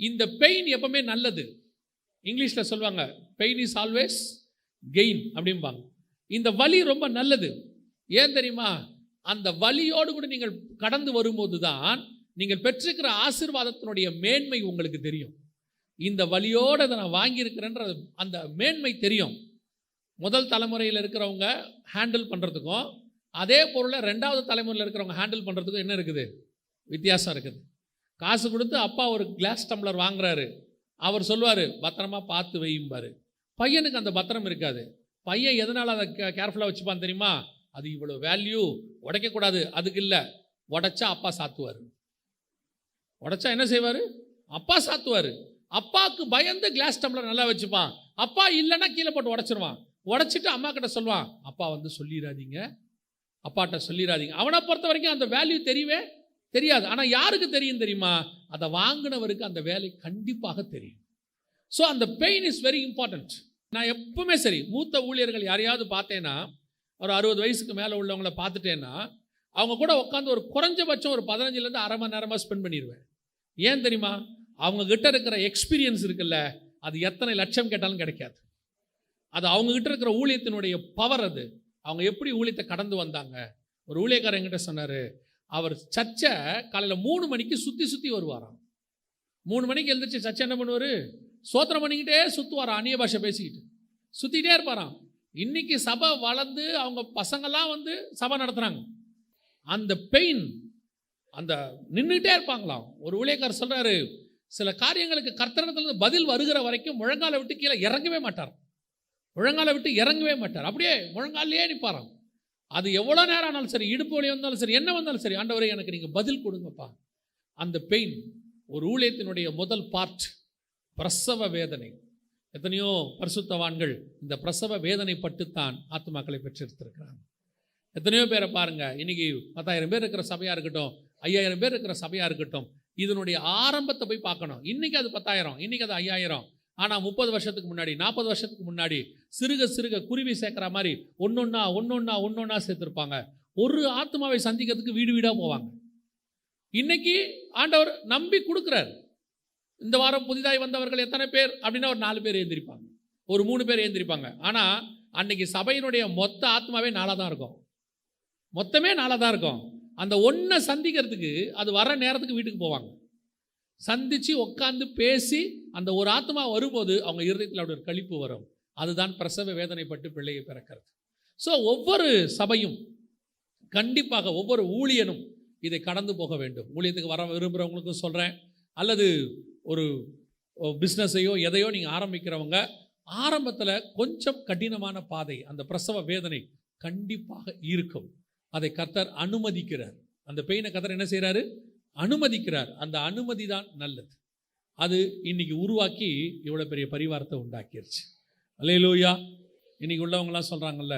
இந்த பெயின் எப்பவுமே நல்லது. இங்கிலீஷில் சொல்லுவாங்க பெயின் இஸ் ஆல்வேஸ் கெயின் அப்படிம்பாங்க. இந்த வலி ரொம்ப நல்லது. ஏன் தெரியுமா? அந்த வலியோடு கூட நீங்கள் கடந்து வரும்போது தான் நீங்கள் பெற்றிருக்கிற ஆசீர்வாதத்தினுடைய மேன்மை உங்களுக்கு தெரியும். இந்த வலியோடு அதை நான் வாங்கியிருக்கிறேன்ற அந்த மேன்மை தெரியும். முதல் தலைமுறையில் இருக்கிறவங்க ஹேண்டில் பண்ணுறதுக்கும் அதே பொருளை ரெண்டாவது தலைமுறையில் இருக்கிறவங்க ஹேண்டில் பண்ணுறதுக்கும் என்ன இருக்குது? வித்தியாசம் இருக்குது. காசு கொடுத்து அப்பா ஒரு கிளாஸ் டம்ளர் வாங்குறாரு, அவர் சொல்லுவார் பத்திரமா பார்த்து வையும்பார். பையனுக்கு அந்த பத்திரம் இருக்காது. பையன் எதனால் அதை கேர்ஃபுல்லாக வச்சுப்பான் தெரியுமா? அது இவ்வளோ வேல்யூ, உடைக்கக்கூடாது, அதுக்கு இல்லை. உடைச்சா அப்பா சாத்துவார். உடைச்சா என்ன செய்வார்? அப்பா சாத்துவார். அப்பாவுக்கு பயந்து கிளாஸ் டம்ளர் நல்லா வச்சுப்பான். அப்பா இல்லைன்னா கீழே போட்டு உடைச்சிருவான். உடைச்சிட்டு அம்மா கிட்ட சொல்லுவான், அப்பா வந்து சொல்லிடாதீங்க, அப்பாட்ட சொல்லிடாதீங்க. அவனை பொறுத்த வரைக்கும் அந்த வேல்யூ தெரியவே தெரியாது. ஆனால் யாருக்கு தெரியும் தெரியுமா? அதை வாங்கினவருக்கு அந்த வேலை கண்டிப்பாக தெரியும். ஸோ அந்த பெயின் இஸ் வெரி இம்பார்ட்டன்ட். நான் எப்பவுமே சரி, மூத்த ஊழியர்கள் யாரையாவது பார்த்தேன்னா, ஒரு 60 வயசுக்கு மேலே உள்ளவங்கள பார்த்துட்டேன்னா, அவங்க கூட உட்காந்து ஒரு குறைஞ்சபட்சம் ஒரு 15லேருந்து அரை மணி நேரமாக ஸ்பெண்ட் பண்ணிடுவேன். ஏன் தெரியுமா? அவங்க கிட்ட இருக்கிற எக்ஸ்பீரியன்ஸ் இருக்குல்ல, அது எத்தனை லட்சம் கேட்டாலும் கிடைக்காது. அது அவங்ககிட்ட இருக்கிற ஊழியத்தினுடைய பவர். அது அவங்க எப்படி ஊழியத்தை கடந்து வந்தாங்க. ஒரு ஊழியக்காரர் என்கிட்ட சொன்னார், அவர் சர்ச்சை காலையில் 3 மணிக்கு சுற்றி வருவாராம். 3 மணிக்கு எழுந்திரிச்சு சர்ச்சை என்ன பண்ணுவார்? சோத்திரம் பண்ணிக்கிட்டே சுற்றுவாராம், அந்நிய பாஷை பேசிக்கிட்டு சுற்றிக்கிட்டே இருப்பாராம். இன்னைக்கு சபை வளர்ந்து அவங்க பசங்கள்லாம் வந்து சபை நடத்துகிறாங்க. அந்த பெயின், அந்த நின்றுட்டே இருப்பாங்களாம். ஒரு ஊழியக்காரர் சொல்கிறாரு, சில காரியங்களுக்கு கர்த்தரிடத்திலிருந்து பதில் வருகிற வரைக்கும் முழங்கால விட்டு கீழே இறங்கவே மாட்டார். முழங்கால விட்டு இறங்கவே மாட்டார். அப்படியே முழங்காலே நிற்பாராம். அது எவ்வளோ நேரம் ஆனாலும் சரி, இடுப்பு வலி வந்தாலும் சரி, என்ன வந்தாலும் சரி, ஆண்டவரே எனக்கு நீங்கள் பதில் கொடுங்கப்பா. அந்த பெயின் ஒரு ஊழியத்தினுடைய முதல் பார்ட். பிரசவ வேதனை. எத்தனையோ பரிசுத்தவான்கள் இந்த பிரசவ வேதனை பட்டுத்தான் ஆத்துமாக்களை பெற்றிருக்கிறாங்க. எத்தனையோ பேரை பாருங்க, இன்னைக்கு 10,000 பேர் இருக்கிற சபையாக இருக்கட்டும், 5,000 பேர் இருக்கிற சபையாக இருக்கட்டும், இதனுடைய ஆரம்பத்தை போய் பார்க்கணும். இன்னைக்கு அது 10,000, இன்னைக்கு அது 5,000. ஆனால் 30 வருஷத்துக்கு முன்னாடி, 40 வருஷத்துக்கு முன்னாடி சிறுக குருவி சேர்க்குற மாதிரி ஒன்னொன்னா சேர்த்துருப்பாங்க. ஒரு ஆத்மாவை சந்திக்கிறதுக்கு வீடு வீடாக போவாங்க. இன்னைக்கு ஆண்டவர் நம்பி கொடுக்குறாரு. இந்த வாரம் புதிதாய் வந்தவர்கள் எத்தனை பேர் அப்படின்னா ஒரு 4 பேர் எழுந்திருப்பாங்க, ஒரு 3 பேர் எழுந்திருப்பாங்க. ஆனால் அன்னைக்கு சபையினுடைய மொத்த ஆத்மாவே 4 தான் இருக்கும். மொத்தமே 4 தான் இருக்கும். அந்த ஒன்றை சந்திக்கிறதுக்கு அது வர நேரத்துக்கு வீட்டுக்கு போவாங்க. சந்தித்து உட்காந்து பேசி அந்த ஒரு ஆத்மா வரும்போது அவங்க இருதயத்தில் அப்படி ஒரு களிப்பு வரும். அதுதான் பிரசவ வேதனைப்பட்டு பிள்ளையை பிறக்கிறது. ஸோ ஒவ்வொரு சபையும் கண்டிப்பாக, ஒவ்வொரு ஊழியனும் இதை கடந்து போக வேண்டும். ஊழியத்துக்கு வர விரும்புகிறவங்களுக்கும் சொல்கிறேன், அல்லது ஒரு பிஸ்னஸையோ எதையோ நீங்கள் ஆரம்பிக்கிறவங்க, ஆரம்பத்தில் கொஞ்சம் கடினமான பாதை, அந்த பிரசவ வேதனை கண்டிப்பாக இருக்கும். அதை கர்த்தர் அனுமதிக்கிறார். அந்த பெயினை கர்த்தர் என்ன செய்கிறாரு? அனுமதிக்கிறார். அந்த அனுமதி தான் நல்லது. அது இன்னைக்கு உருவாக்கி இவ்வளோ பெரிய பரிவாரத்தை உண்டாக்கிருச்சு. அல்லேலூயா. இன்னைக்கு உள்ளவங்களாம் சொல்கிறாங்கல்ல,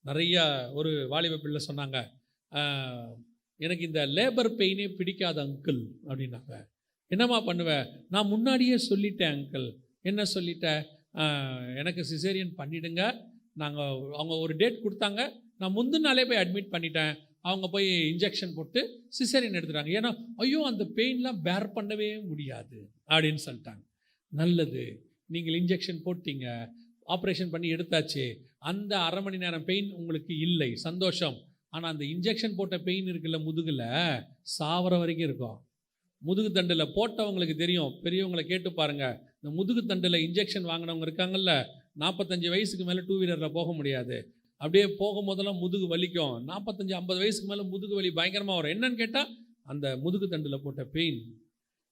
நிறையா ஒரு வாலிப பிள்ளை சொன்னாங்க, எனக்கு இந்த லேபர் பெயினே பிடிக்காத அங்கிள் அப்படின்னாங்க. என்னம்மா பண்ணுவேன்? நான் முன்னாடியே சொல்லிட்டேன் அங்கிள். என்ன சொல்லிட்டேன்? எனக்கு சிசேரியன் பண்ணிவிடுங்க. அவங்க ஒரு டேட் கொடுத்தாங்க, நான் முந்தின நாளே போய் அட்மிட் பண்ணிட்டேன். அவங்க போய் இன்ஜெக்ஷன் போட்டு சிசேரியன் எடுத்துட்டாங்க. ஏன்னா ஐயோ அந்த பெயின்லாம் பேர் பண்ணவே முடியாது அப்படின்னு சொல்லிட்டாங்க. நல்லது, நீங்கள் இன்ஜெக்ஷன் போட்டீங்க, ஆப்ரேஷன் பண்ணி எடுத்தாச்சு, அந்த அரை மணி நேரம் பெயின் உங்களுக்கு இல்லை, சந்தோஷம். ஆனால் அந்த இன்ஜெக்ஷன் போட்ட பெயின் இருக்குல்ல, முதுகில் சாவர வரைக்கும் இருக்கும். முதுகு தண்டில் போட்டவங்களுக்கு தெரியும், பெரியவங்களை கேட்டு பாருங்கள். இந்த முதுகு தண்டில் இன்ஜெக்ஷன் வாங்கினவங்க இருக்காங்கல்ல, 45 வயசுக்கு மேலே 2 வீலரில் போக முடியாது. அப்படியே போகும்போதெல்லாம் முதுகு வலிக்கும். 45-50 வயசுக்கு மேலே முதுகு வலி பயங்கரமாக வரும். என்னன்னு கேட்டால் அந்த முதுகு தண்டில் போட்ட பெயின்.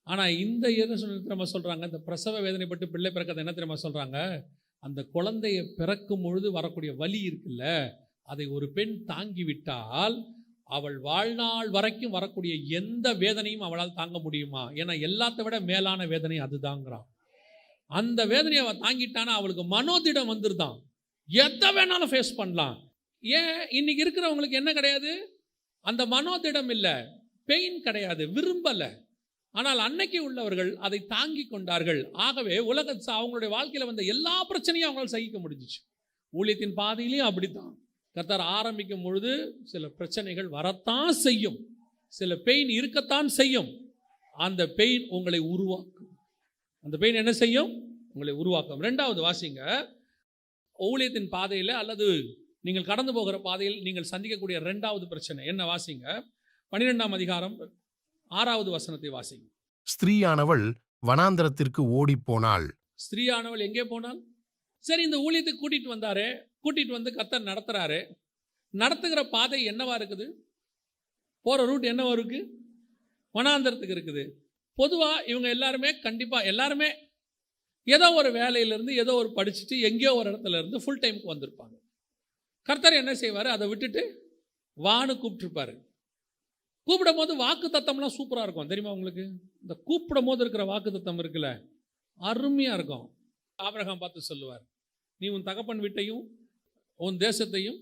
ஆனால் இந்த என்ன தெரியுமா சொல்கிறாங்க? இந்த பிரசவ வேதனைப்பட்டு பிள்ளை பிறக்கிறத என்ன தெரியுமா சொல்கிறாங்க? அந்த குழந்தையை பிறக்கும் பொழுது வரக்கூடிய வலி இருக்குல்ல, அதை ஒரு பெண் தாங்கிவிட்டால் அவள் வாழ்நாள் வரைக்கும் வரக்கூடிய எந்த வேதனையும் அவளால் தாங்க முடியுமா? ஏன்னா எல்லாத்தை விட மேலான வேதனை அதுதாங்கிறான். அந்த வேதனையை அவள் தாங்கிட்டானா அவளுக்கு மனோதிடம் வந்துருதான், எதை வேணாலும் ஃபேஸ் பண்ணலாம். ஏன் இன்னைக்கு இருக்கிறவங்களுக்கு என்ன கிடையாது? அந்த மனோதிடம் இல்லை, பெயின் கிடையாது, விரும்பலை. ஆனால் அன்னைக்கு உள்ளவர்கள் அதை தாங்கி கொண்டார்கள். ஆகவே அவங்களுடைய வாழ்க்கையில் வந்த எல்லா பிரச்சனையும் அவங்களால் சகிக்க முடிஞ்சிச்சு. ஊழியத்தின் பாதையிலையும் அப்படித்தான். கர்த்தர் ஆரம்பிக்கும் பொழுது சில பிரச்சனைகள் வரத்தான் செய்யும், சில பெயின் இருக்கத்தான் செய்யும். அந்த பெயின் உங்களை உருவாக்கும். அந்த பெயின் என்ன செய்யும்? உங்களை உருவாக்கும். 2வது வாசிங்க. ஊழியத்தின் பாதையில் அல்லது நீங்கள் கடந்து போகிற பாதையில் நீங்கள் சந்திக்கக்கூடிய 2வது பிரச்சனை என்ன? வாசிங்க. 12ஆம் அதிகாரம் 6வது வசனத்தை வாசிங்க. ஸ்திரீயானவள் வனாந்தரத்திற்கு ஓடிப்போனாள். ஸ்திரீயானவள் எங்கே போனாள்? சரி, இந்த ஊழியத்துக்கு கூட்டிட்டு வந்தாரு, கூட்டிட்டு வந்து கர்த்தர் நடத்துறாரு. நடத்துகிற பாதை என்னவா இருக்குது? போற ரூட் என்னவா இருக்கு? வனாந்தரத்துக்கு இருக்குது. பொதுவா இவங்க எல்லாருமே கண்டிப்பா எல்லாருமே ஏதோ ஒரு வேலையிலிருந்து ஏதோ ஒரு படிச்சுட்டு எங்கேயோ ஒரு இடத்துல இருந்து ஃபுல் டைமுக்கு வந்திருப்பாங்க. கர்த்தர் என்ன செய்வார்? அதை விட்டுட்டு வான்னு கூப்பிட்டுருப்பாரு. கூப்பிடும் போது வாக்கு தத்தம்லாம் சூப்பராக இருக்கும் தெரியுமா உங்களுக்கு? இந்த கூப்பிடும் போது இருக்கிற வாக்கு தத்தம் இருக்குல்ல, அருமையாக இருக்கும். ஆபிரகாம் பார்த்து சொல்லுவார், நீ உன் தகப்பன் வீட்டையும் உன் தேசத்தையும்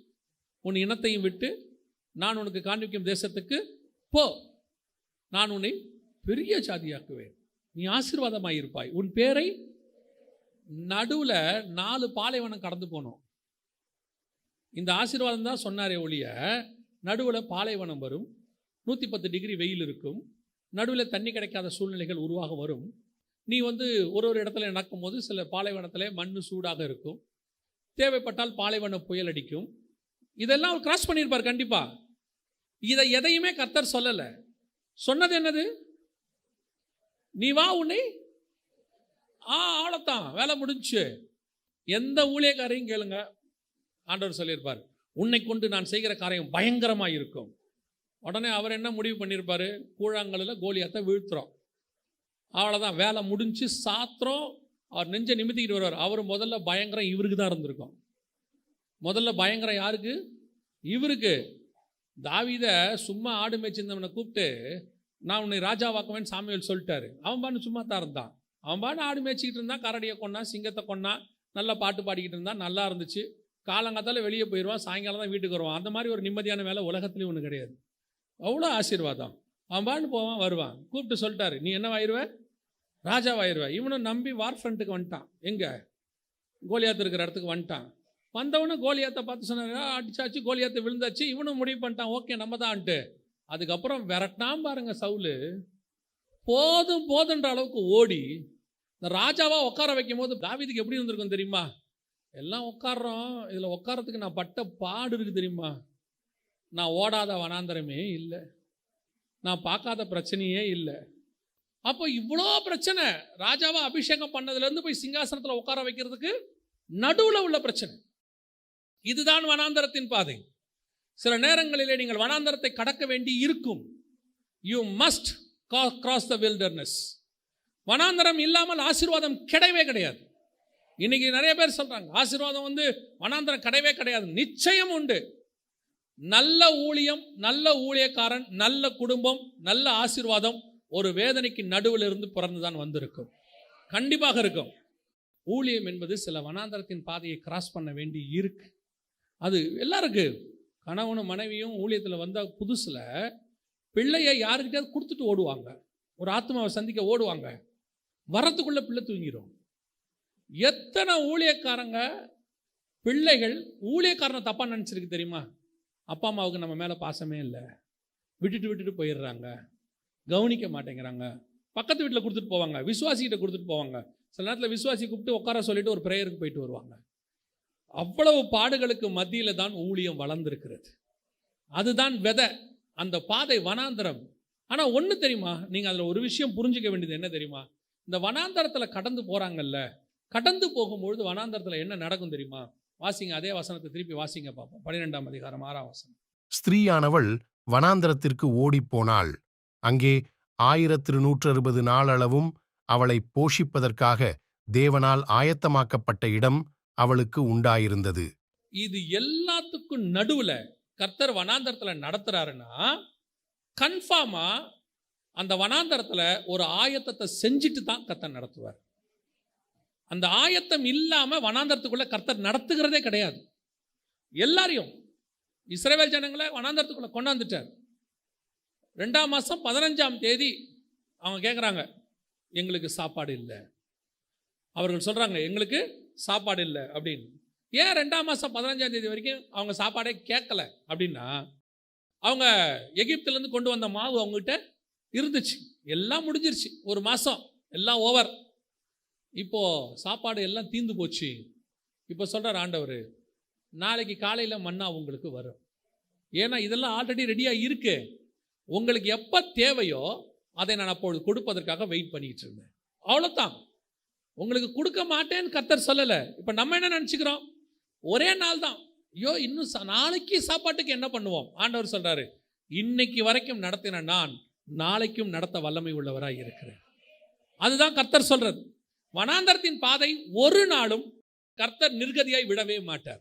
உன் இனத்தையும் விட்டு நான் உனக்கு காண்பிக்கும் தேசத்துக்கு போ, நான் உன்னை பெரிய ஜாதியாக்குவேன், நீ ஆசீர்வாதமாயிருப்பாய், உன் பேரை. நடுவில் 4 பாலைவனம் கடந்து போனோம். இந்த ஆசீர்வாதம் தான் சொன்னாரே ஒழிய, நடுவில் பாலைவனம் வரும், 110 டிகிரி வெயில் இருக்கும், நடுவில் தண்ணி கிடைக்காத சூழ்நிலைகள் உருவாக வரும். நீ ஒரு இடத்துல நடக்கும் போது சில பாலைவனத்தில் மண் சூடாக இருக்கும், தேவைப்பட்டால் பாலைவன புயல் அடிக்கும். இதெல்லாம் அவர் கிராஸ் பண்ணியிருப்பார் கண்டிப்பா. இதை எதையுமே கர்த்தர் சொல்லலை. சொன்னது என்னது? நீ வா, உன்னை ஆளத்தான், வேலை முடிஞ்சு. எந்த ஊழியக்காரையும் கேளுங்க, ஆண்டவர் சொல்லியிருப்பார், உன்னை கொண்டு நான் செய்கிற காரியம் பயங்கரமாக இருக்கும். உடனே அவர் என்ன முடிவு பண்ணியிருப்பார்? கூழாங்கல்லில் கோலியாத்தை வீழ்த்துறோம், அவ்வளோதான், வேலை முடிஞ்சு சாத்திரம். அவர் நெஞ்சை நிமித்திக்கிட்டு வருவார். அவர் முதல்ல பயங்கரம் இவருக்கு தான் இருந்திருக்கும். முதல்ல பயங்கரம் யாருக்கு? இவருக்கு. தாவீதை சும்மா ஆடு மேய்ச்சிருந்தவனை கூப்பிட்டு நான் உன்னை ராஜாவாக்குவேன்னு சாமுவேல் சொல்லிட்டாரு. அவன் பாட்டு சும்மா தான் இருந்தான். அவன் பாட்டு ஆடு மேய்ச்சிக்கிட்டு இருந்தான், கரடியை கொண்டான், சிங்கத்தை கொண்டான், நல்லா பாட்டு பாடிக்கிட்டு இருந்தான், நல்லா இருந்துச்சு. காலங்காத்தால வெளியே போயிடுவான், சாயங்காலம் தான் வீட்டுக்கு வருவான். அந்த மாதிரி ஒரு நிம்மதியான வேலை உலகத்துலேயும் ஒன்று கிடையாது. அவ்வளோ ஆசீர்வாதம். அவன் பாட்டு போவான், வருவான். கூப்பிட்டு சொல்லிட்டாரு, நீ என்னவாயிருவ? ராஜாவாயிருவ. இவனும் நம்பி வார் ஃப்ரண்ட்டுக்கு வந்துட்டான். எங்கே? கோலியாத்து இருக்கிற இடத்துக்கு வந்துட்டான். வந்தவனு கோலியாத்தை பார்த்து சொன்னாங்க, அடிச்சாச்சு, கோலியாத்தை விழுந்தாச்சு. இவனும் முடிவு பண்ணிட்டான், ஓகே நம்ம தான்ட்டு. அதுக்கப்புறம் விரட்டாம் பாருங்க சவுலு. போதும் போதுன்ற அளவுக்கு ஓடி இந்த ராஜாவா உட்கார வைக்கும் போது தாவீதுக்கு எப்படி இருந்திருக்கும் தெரியுமா? எல்லாம் உட்காடுறோம், இதில் உட்காரத்துக்கு நான் பட்ட பாடு இருக்குது தெரியுமா? நான் ஓடாத வனாந்தரமே இல்லை, நான் பார்க்காத பிரச்சனையே இல்லை. அப்போ இவ்வளோ பிரச்சனை, ராஜாவா அபிஷேகம் பண்ணதுலேருந்து போய் சிங்காசனத்தில் உட்கார வைக்கிறதுக்கு நடுவில் உள்ள பிரச்சனை. இதுதான் வனாந்தரத்தின் பாதை. சில நேரங்களிலே நீங்கள் வனாந்தரத்தை கடக்க வேண்டி இருக்கும். You must cross the wilderness. வனாந்தரம் இல்லாமல் ஆசீர்வாதம் கிடையவே கிடையாது. இன்னைக்கு நிறைய பேர் சொல்றாங்க ஆசீர்வாதம் வனாந்தரம் கிடையவே கிடையாது. நிச்சயம் உண்டு. நல்ல ஊழியம், நல்ல ஊழியக்காரன், நல்ல குடும்பம், நல்ல ஆசீர்வாதம் ஒரு வேதனைக்கு நடுவில் இருந்து பிறந்துதான் வந்திருக்கும். கண்டிப்பாக இருக்கும். ஊழியம் என்பது சில வனாந்தரத்தின் பாதையை கிராஸ் பண்ண வேண்டி இருக்கு. அது எல்லாருக்கு. கணவனும் மனைவியும் ஊழியத்தில் வந்த புதுசில் பிள்ளையை யாருக்கிட்டையாவது கொடுத்துட்டு ஓடுவாங்க. ஒரு ஆத்மாவை சந்திக்க ஓடுவாங்க. வரத்துக்குள்ள பிள்ளை தூங்கிடும். எத்தனை ஊழியக்காரங்க பிள்ளைகள் ஊழியக்காரனை தப்பாக நினச்சிருக்கு தெரியுமா? அப்பா அம்மாவுக்கு நம்ம மேலே பாசமே இல்லை, விட்டுட்டு போயிடுறாங்க, கவனிக்க மாட்டேங்கிறாங்க. பக்கத்து வீட்டில் கொடுத்துட்டு போவாங்க, விசுவாசிகிட்ட கொடுத்துட்டு போவாங்க. சில நேரத்தில் விசுவாசி கூப்பிட்டு உட்கார சொல்லிட்டு ஒரு பிரேயருக்கு போயிட்டு வருவாங்க. அவ்வளவு பாடுகளுக்கு மத்தியில் தான் ஊழியம் வளர்ந்துருக்கிறது. அதுதான் விதை, அந்த பாதை வனாந்தரம். ஆனால் ஒன்று தெரியுமா, நீங்கள் அதில் ஒரு விஷயம் புரிஞ்சிக்க வேண்டியது என்ன தெரியுமா? இந்த வனாந்தரத்தில் கடந்து போகிறாங்கல்ல, கடந்து போகும்பொழுது வனாந்தரத்தில் என்ன நடக்கும் தெரியுமா? வாசிங்க, அதே வசனத்தை திருப்பி வாசிங்க பார்ப்போம். 12ஆம் அதிகாரம் 6ஆம் வசனம். ஸ்திரீயானவள் வனாந்தரத்திற்கு ஓடிப்போனாள். அங்கே 1160 நாளளவும் அவளை போஷிப்பதற்காக தேவனால் ஆயத்தமாக்கப்பட்ட இடம் அவளுக்கு உண்டாயிருந்தது. இது எல்லாத்துக்கும் நடுவுல கர்த்தர் வனாந்தரத்துல நடத்துறாருன்னா கன்ஃபார்மா அந்த வனாந்தரத்துல ஒரு ஆயத்தத்தை செஞ்சுட்டு தான் கர்த்தர் நடத்துவார். அந்த ஆயத்தம் இல்லாம வனாந்தரத்துக்குள்ள கர்த்தர் நடத்துகிறதே கிடையாது. எல்லாரையும் இஸ்ரவேல் ஜனங்களை வனாந்தரத்துக்குள்ள கொண்டாந்துட்டார். 2ஆம் மாதம் 15ஆம் தேதி அவங்க கேட்குறாங்க, எங்களுக்கு சாப்பாடு இல்லை. அவர்கள் சொல்கிறாங்க, எங்களுக்கு சாப்பாடு இல்லை அப்படின்னு. ஏன் 2ஆம் மாதம் 15ஆம் தேதி வரைக்கும் அவங்க சாப்பாடே கேட்கல அப்படின்னா, அவங்க எகிப்திலேருந்து கொண்டு வந்த மாவு அவங்ககிட்ட இருந்துச்சு, எல்லாம் முடிஞ்சிருச்சு, ஒரு மாதம் எல்லாம் ஓவர். இப்போ சாப்பாடு எல்லாம் தீந்து போச்சு. இப்போ சொல்கிறார் ஆண்டவர், நாளைக்கு காலையில் மன்னா உங்களுக்கு வரும். ஏன்னா இதெல்லாம் ஆல்ரெடி ரெடியாக இருக்கு. உங்களுக்கு எப்போ தேவையோ அதை நான் அப்பொழுது கொடுப்பதற்காக வெயிட் பண்ணிட்டு இருந்தேன். அவ்வளோதான். உங்களுக்கு கொடுக்க மாட்டேன்னு கர்த்தர் சொல்லலை. இப்போ நம்ம என்ன நினச்சிக்கிறோம், ஒரே நாள் தான், ஐயோ இன்னும் நாளைக்கு சாப்பாட்டுக்கு என்ன பண்ணுவோம். ஆண்டவர் சொல்கிறாரு, இன்னைக்கு வரைக்கும் நடத்தின நான் நாளைக்கும் நடத்த வல்லமை உள்ளவராக இருக்கிறேன். அதுதான் கர்த்தர் சொல்றது. வனாந்தரத்தின் பாதை ஒரு நாளும் கர்த்தர் நிர்கதியாய் விடவே மாட்டார்.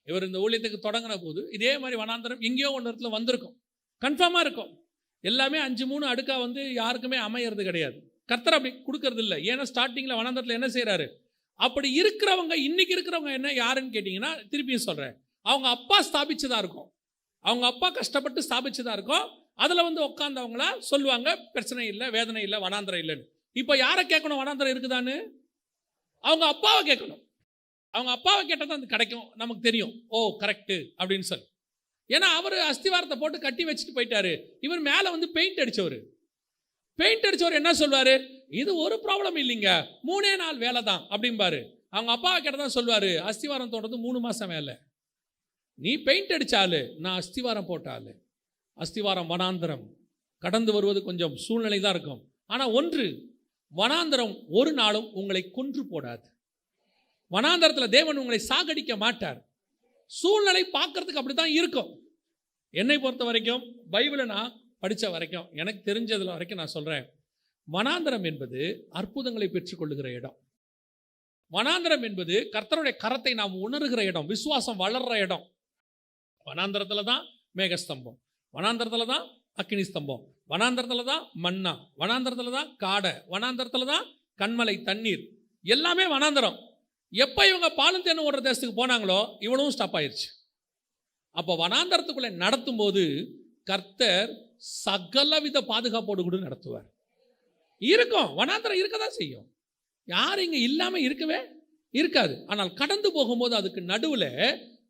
இவர் இந்த ஊழியத்துக்கு தொடங்கின போது இதே மாதிரி வனாந்தரம் எங்கேயோ ஒன்று இடத்துல வந்திருக்கும், கன்ஃபார்மாக இருக்கும். எல்லாமே 5-3 அடுக்கா யாருக்குமே அமையிறது கிடையாது. கர்த்தர் அப்படி கொடுக்கறது இல்லை. ஏன்னா ஸ்டார்டிங்கில் வனாந்தரத்தில் என்ன செய்கிறாரு, அப்படி இருக்கிறவங்க இன்னைக்கு இருக்கிறவங்க என்ன யாருன்னு கேட்டிங்கன்னா, திருப்பியும் சொல்கிறேன், அவங்க அப்பா ஸ்தாபிச்சதாக இருக்கும். அவங்க அப்பா கஷ்டப்பட்டு ஸ்தாபிச்சதாக இருக்கும். அதில் உட்காந்தவங்களா சொல்லுவாங்க, பிரச்சனை இல்லை, வேதனை இல்லை, வனாந்தரம் இல்லைன்னு. இப்போ யாரை கேட்கணும் வனாந்தரம் இருக்குதான்னு? அவங்க அப்பாவை கேட்கணும். அவங்க அப்பாவை கேட்டால் தான் அது கிடைக்கும். நமக்கு தெரியும், ஓ கரெக்டு அப்படின்னு சொல்லி. ஏன்னா அவர் அஸ்திவாரத்தை போட்டு கட்டி வச்சுட்டு போயிட்டாரு. இவர் மேலே பெயிண்ட் அடித்தவர் என்ன சொல்வார், இது ஒரு ப்ராப்ளம் இல்லைங்க, 3 நாள் வேலை தான் அப்படிம்பாரு. அவங்க அப்பாவை கேட்டால் தான் சொல்லுவார், அஸ்திவாரம் தோன்றது 3 மாதம் வேலை. நீ பெயிண்ட் அடித்தாலு, நான் அஸ்திவாரம் போட்டாலு. அஸ்திவாரம் வனாந்தரம் கடந்து வருவது கொஞ்சம் சூழ்நிலை தான் இருக்கும். ஆனால் ஒன்று, வனாந்தரம் ஒரு நாளும் உங்களை கொன்று போடாது. வனாந்தரத்தில் தேவன் உங்களை சாகடிக்க மாட்டார். சூழ்நிலை பார்க்கறதுக்கு அப்படி தான் இருக்கும். என்னை பொறுத்த வரைக்கும், பைபிளை நான் படித்த வரைக்கும், எனக்கு தெரிஞ்சதில் வரைக்கும் நான் சொல்கிறேன், வனாந்தரம் என்பது அற்புதங்களை பெற்றுக்கொள்ளுகிற இடம். வனாந்தரம் என்பது கர்த்தருடைய கரத்தை நாம் உணர்கிற இடம், விசுவாசம் வளர்கிற இடம். வனாந்தரத்தில் தான் மேகஸ்தம்பம், வனாந்தரத்தில் தான் அக்கினி ஸ்தம்பம், வனாந்தரத்தில் தான் மன்னா, வனாந்தரத்தில் தான் காடை, வனாந்தரத்தில் தான் கண்மலை தண்ணீர், எல்லாமே வனாந்தரம். எப்போ இவங்க பாலும் தேனும் ஓடுற தேசத்துக்கு போனாங்களோ இவ்வளவும் ஸ்டாப் ஆயிடுச்சு. அப்போ வனாந்தரத்துக்குள்ளே நடத்தும் போது கர்த்தர் சகலவித பாதுகாப்போடு கூட நடத்துவார். இருக்கும், வனாந்தரம் இருக்க தான் செய்யும். யாரும் இங்கே இல்லாமல் இருக்கவே இருக்காது. ஆனால் கடந்து போகும்போது அதுக்கு நடுவில்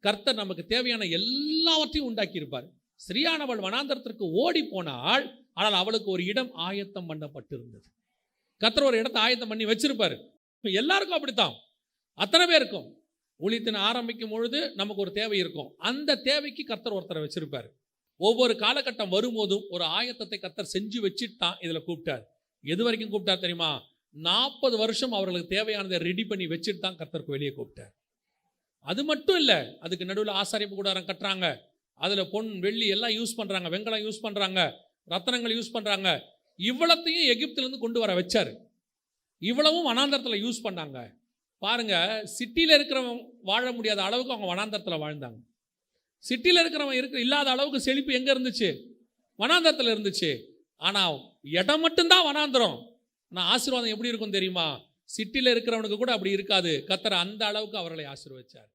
கர்த்தர் நமக்கு தேவையான எல்லாவற்றையும் உண்டாக்கி இருப்பார். ஸ்திரீயானவள் வனாந்தரத்திற்கு ஓடி போனாள், ஆனால் அவளுக்கு ஒரு இடம் ஆயத்தம் பண்ணப்பட்டிருந்தது. கர்த்தர் ஒரு இடத்தை ஆயத்தம் பண்ணி வச்சிருப்பாரு. எல்லாருக்கும் அப்படித்தான், அத்தனை பேருக்கும். ஊழியத்தின் ஆரம்பிக்கும் பொழுது நமக்கு ஒரு தேவை இருக்கும். அந்த தேவைக்கு கர்த்தர் ஒருத்தரை வச்சிருப்பார். ஒவ்வொரு காலகட்டம் வரும்போதும் ஒரு ஆயத்தத்தை கர்த்தர் செஞ்சு வச்சுட்டான். இதில் கூப்பிட்டார். எது வரைக்கும் கூப்பிட்டார் தெரியுமா? 40 வருஷம் அவர்களுக்கு தேவையானதை ரெடி பண்ணி வச்சுட்டு தான் கர்த்தருக்கு வெளியே கூப்பிட்டார். அது மட்டும் இல்லை, அதுக்கு நடுவில் ஆசாரிப்பு கூடாரம் கட்டுறாங்க. அதில் பொன் வெள்ளி எல்லாம் யூஸ் பண்ணுறாங்க, வெங்கலம் யூஸ் பண்ணுறாங்க, ரத்தனங்கள் யூஸ் பண்ணுறாங்க. இவ்வளத்தையும் எகிப்திலேருந்து கொண்டு வர வச்சார். இவ்வளவும் வனாந்தரத்தில் யூஸ் பண்ணாங்க. பாருங்க, சிட்டியில் இருக்கிறவங்க வாழ முடியாத அளவுக்கு அவங்க வனாந்தரத்தில் வாழ்ந்தாங்க. சிட்டியில் இருக்கிறவங்க இல்லாத அளவுக்கு செழிப்பு எங்கே இருந்துச்சு? வனாந்தரத்தில் இருந்துச்சு. ஆனால் இடம் மட்டும்தான் வனாந்தரம். ஆனால் ஆசீர்வாதம் எப்படி இருக்கும் தெரியுமா? சிட்டியில் இருக்கிறவனுக்கு கூட அப்படி இருக்காது. கர்த்தர் அந்த அளவுக்கு அவர்களை ஆசீர்வதிச்சார்.